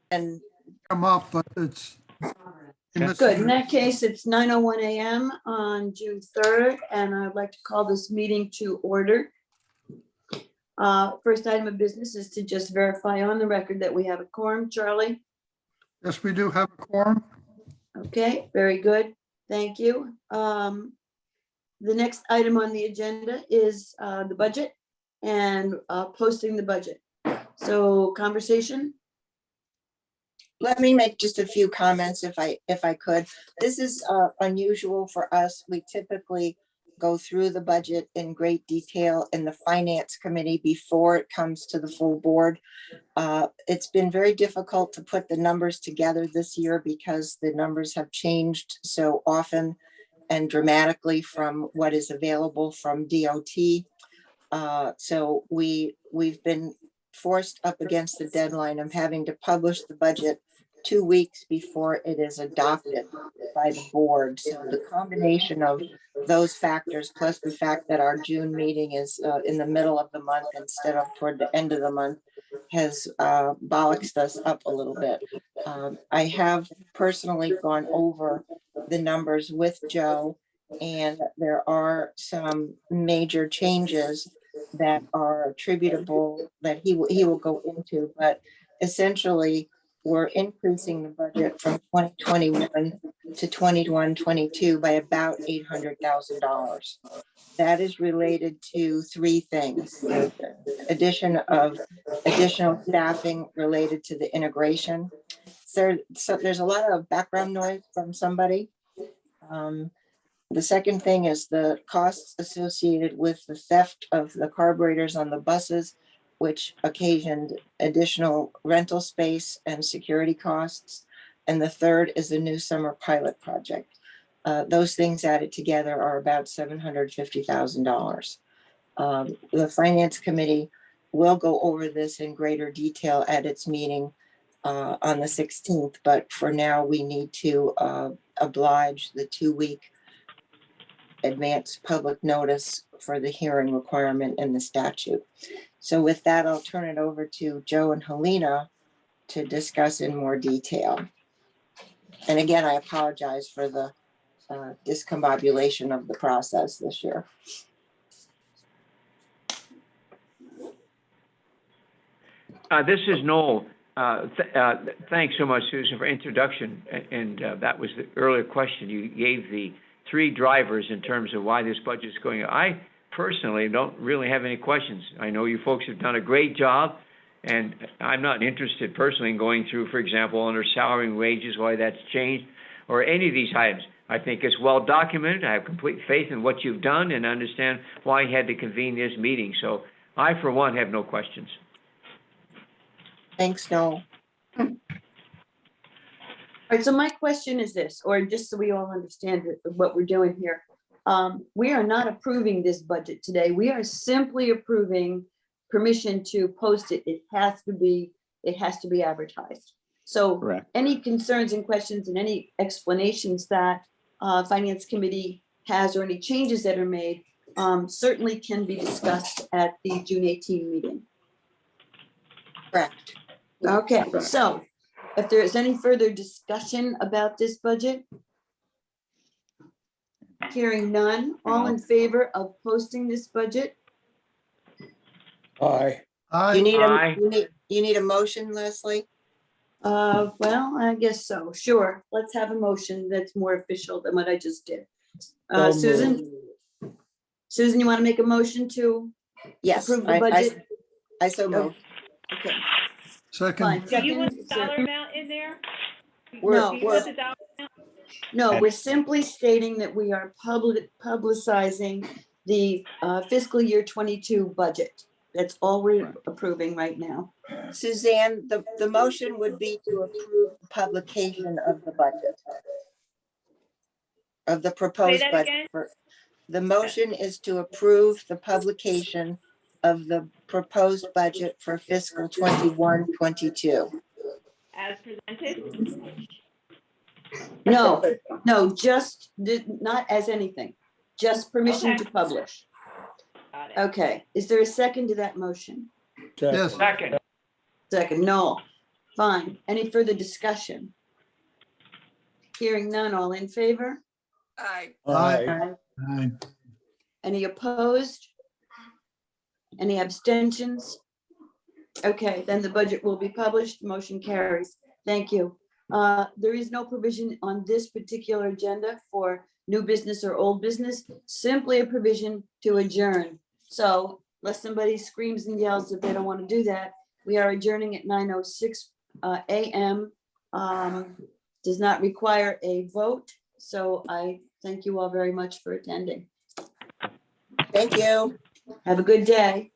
And come up, but it's. Good. In that case, it's 9:01 a.m. on June 3rd, and I'd like to call this meeting to order. First item of business is to just verify on the record that we have a quorum. Charlie? Yes, we do have a quorum. Okay, very good. Thank you. The next item on the agenda is the budget and posting the budget. So conversation? let me make just a few comments if I could. This is unusual for us. We typically go through the budget in great detail in the finance committee before it comes to the full board. It's been very difficult to put the numbers together this year because the numbers have changed so often and dramatically from what is available from DOT. So we've been forced up against the deadline of having to publish the budget 2 weeks before it is adopted by the board. So the combination of those factors, plus the fact that our June meeting is in the middle of the month instead of toward the end of the month, has bollocksed us up a little bit. I have personally gone over the numbers with Joe, and there are some major changes that are attributable that he will go into, but essentially we're increasing the budget from 2021 to 21-22 by about $800,000. That is related to three things: addition of additional staffing related to the integration. So there's a lot of background noise from somebody. The second thing is the costs associated with the theft of the carburetors on the buses, which occasioned additional rental space and security costs. And the third is the new summer pilot project. Those things added together are about $750,000. The finance committee will go over this in greater detail at its meeting on the 16th, but for now we need to oblige the 2-week advance public notice for the hearing requirement in the statute. So with that, I'll turn it over to Joe and Helena to discuss in more detail. And again, I apologize for the discombobulation of the process this year. This is Noel. Thanks so much, Susan, for introduction. And that was the earlier question. You gave the 3 drivers in terms of why this budget is going. I personally don't really have any questions. I know you folks have done a great job, and I'm not interested personally in going through, for example, under salary and wages, why that's changed, or any of these items. I think it's well documented. I have complete faith in what you've done and understand why you had to convene this meeting. So I, for one, have no questions. Thanks, Noel. All right, so my question is this, or just so we all understand what we're doing here. We are not approving this budget today. We are simply approving permission to post it. It has to be advertised. So Correct. any concerns and questions and any explanations that Finance Committee has or any changes that are made certainly can be discussed at the June 18 meeting. Correct. Okay, so if there is any further discussion about this budget, hearing none, all in favor of posting this budget? Aye. You need Aye. you need a motion, Leslie? Well, I guess so. Sure. Let's have a motion that's more official than what I just did. So Susan? Susan, you want to make a motion to Yes. approve the budget? I so moved. Okay. Second, Do you want the Second, dollar amount in there? No, Do you want the dollar amount? no, we're simply stating that we are publicizing the fiscal year 22 budget. That's all we're approving right now. Suzanne, the motion would be to approve the publication of the budget. Of the proposed that budget. again? The motion is to approve the publication of the proposed budget for fiscal 21-22. As presented? No, no, just, not as anything, just permission Okay. to publish. Got it. Okay, is there a second to that motion? yes, Second, Second, no, fine. Any further discussion? Hearing none, all in favor? aye, Aye. aye, Any opposed? Any abstentions? Okay, then the budget will be published. Motion carries. Thank you. There is no provision on this particular agenda for new business or old business, simply a provision to adjourn. So unless somebody screams and yells that they don't want to do that, we are adjourning at 9:06 a.m. Does not require a vote. So I thank you all very much for attending. Thank you. Have a good day.